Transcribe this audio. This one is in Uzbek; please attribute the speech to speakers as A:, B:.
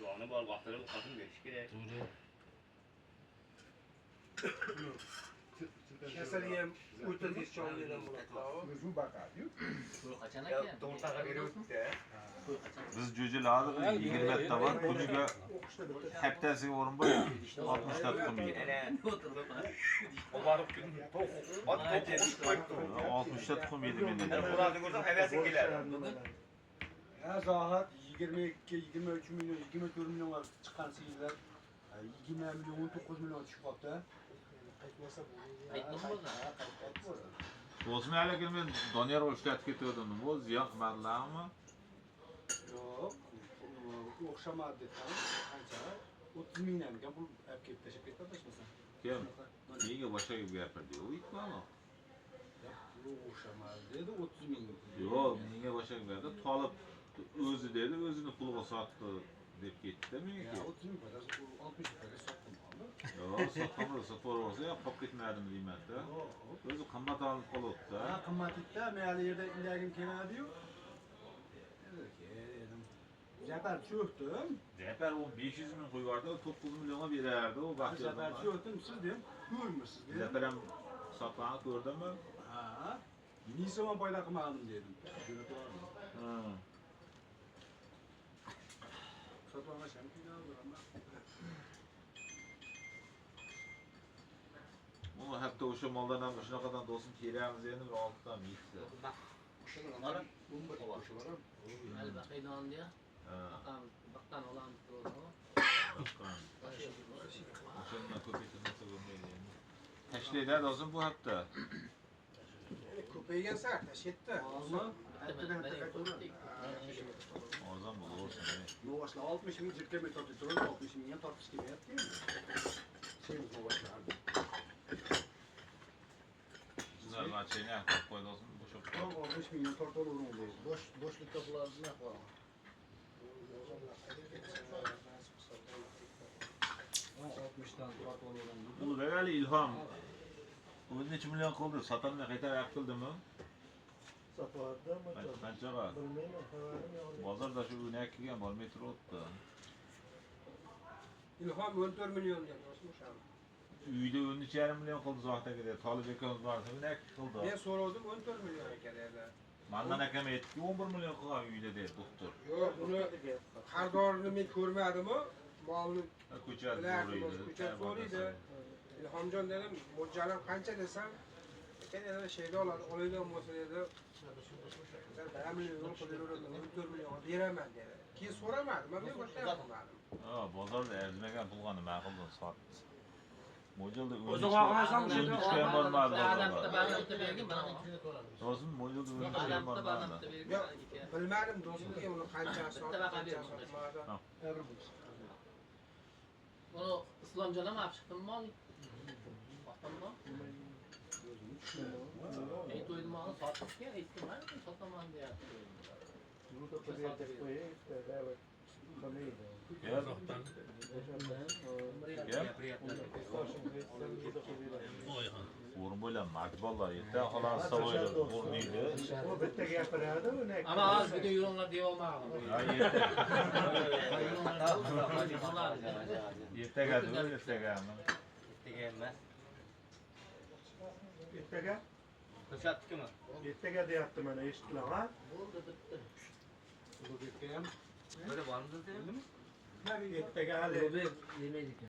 A: Doğanı var, vaxtları qatın beş kere.
B: Keseriyem uyta diye çoğunluğundan bulatlar.
C: Özü bakar diyor.
D: Kaçana
A: Ya
D: ki?
A: doğurtağa veriyoruz de.
E: Biz jo'jalarni 20 ta bor, kuniga haftasiga o'rin bor, 60 ta tuxum yeydi.
A: Ene. O barıp to'q. Ot qo'yibdi.
E: 60 ta tuxum yedi men.
A: Bularni ko'rsam havasi keladi.
C: Ha zahat 22, 23 milyon, 24 milyonlar çıkan seyirler. 20 milyon, 19 milyon çıkmakta.
E: Bo'lsin lekin men Doniyor o'shlatib ketgandim. Bu ziyon qilmadilarmi?
C: Yok, o'xshamadi desam, qancha? 30 mingdan ekan bu olib kelib tashlab ketdi tashlasa.
E: Kim? Nega boshqa gapirdi? U itmi?
C: Bu o'xshamadi dedi 30 ming.
E: Yo'q, menga boshqa gapirdi. Tolib o'zi dedi, o'zini puliga sotdi deb ketdi menga.
C: Ya 30 ming kadar 60 kadar sotdim oldu.
E: Yo'q, sotqanda sotvorsa, ya qolib ketmadim deyman-da. O'zi qimmat olib qolibdi.
C: Ha, qimmat itda, men hali yerda indagim keladi-yu. Zapar cho'kdim.
E: Zapar o 500 ming qo'yardi, 9 millionga berardi u vaqt.
C: Zapar cho'kdim, siz dem, ko'rmisiz dem.
E: Zapar ham sotganini ko'rdimmi?
C: Ha. Nisomon foyda qilmadim dedim.
E: Ha.
C: Sotolmasam qiynaldim.
E: Bunu hatta o'sha moldan ham shunaqadan do'stim kelamiz endi bir 6 dan 7 ta.
D: Al-Baqidan diye.
E: Ha.
D: Bakkan olan
E: Baqqan. O'shani ko'paytirmasa bo'lmaydi endi. Tashlaydi do'stim bu hafta.
C: Ko'paygan sar tashiydi.
E: Arzon bo'laversin.
C: Novaslar 60 ming jirkama tortib turib 60 mingga tortish kelyapti. Şey bu novaslar.
E: Sizlar machini qo'ydosin bo'shab.
C: 60 mingga tortaverdim deydi.
B: Boşluk kapılarını ne yapalım? 60'dan tortaverdim.
E: Bu regali ilhom. Bu necha million qildi? Sotilmay qaytarib qildimi?
B: Satardı mı?
E: Qanchaga?
B: Bilmeyim, haberim yok.
E: Bozorda shu o'ynab kelgan bo'lmay turibdi.
B: İlham 14 milyon dedi dostum şu an.
E: Uyda 13,5 million qildi zohdaga dedi. Tolib akamiz borsa o'ynab qildi.
B: Ben soradım 14 milyon ekerlerdi.
E: Mandan akam aytdiki 11 million qilgan uyda dedi doktor.
B: Yok bunu kardorini men ko'rmadim o. Malni
E: Ko'chat
B: bilardim, ko'chat so'raydi. İlhamjon dedim, mo'ljallar qancha desam, ekan şeyde olaydan bo'lsa dedi. Ben milyon qo'yaveradim, 14 milyon beraman dedi. Keyin so'ramadim, men boshqa qilmadim.
E: Ha, bozorda arzimagan pulgani ma'quldan sotdi. Mo'ljalda
B: O'zi xohlamasam
E: o'sha ham bormadi.
D: Adamda badamda bergin, bana
E: Rozum mo'ljalda o'sha ham
D: adamda
E: bormadi.
D: badamda bergin.
B: Yo'q, bilmadim do'stim, uni qancha sotdi, qancha sotmadi.
D: Bunu İslamcana mı yapıştın mı alayım? Baktın mı? Eğit uydum malı sattık ya, eğittim var mı? Satamam diye. O'rin bo'lan makbollar yerda xolos savoylar o'rnaydi.
B: O bitta gapiradi, uni.
D: Ama az bir de yorumlar diye olmağım.
E: Ha, yerda. Ertaga deb, ertagami?
A: Ertaga emas.
B: Ertaga?
A: Ko'rsatdikmi?
B: Ertaga deyapti mana eshitdilar, ha?
D: Bo'ldi, bitti.
C: Bu bitta ham
A: Böyle bormiz dedimi?
B: Ertaga hali
D: Yemaydik.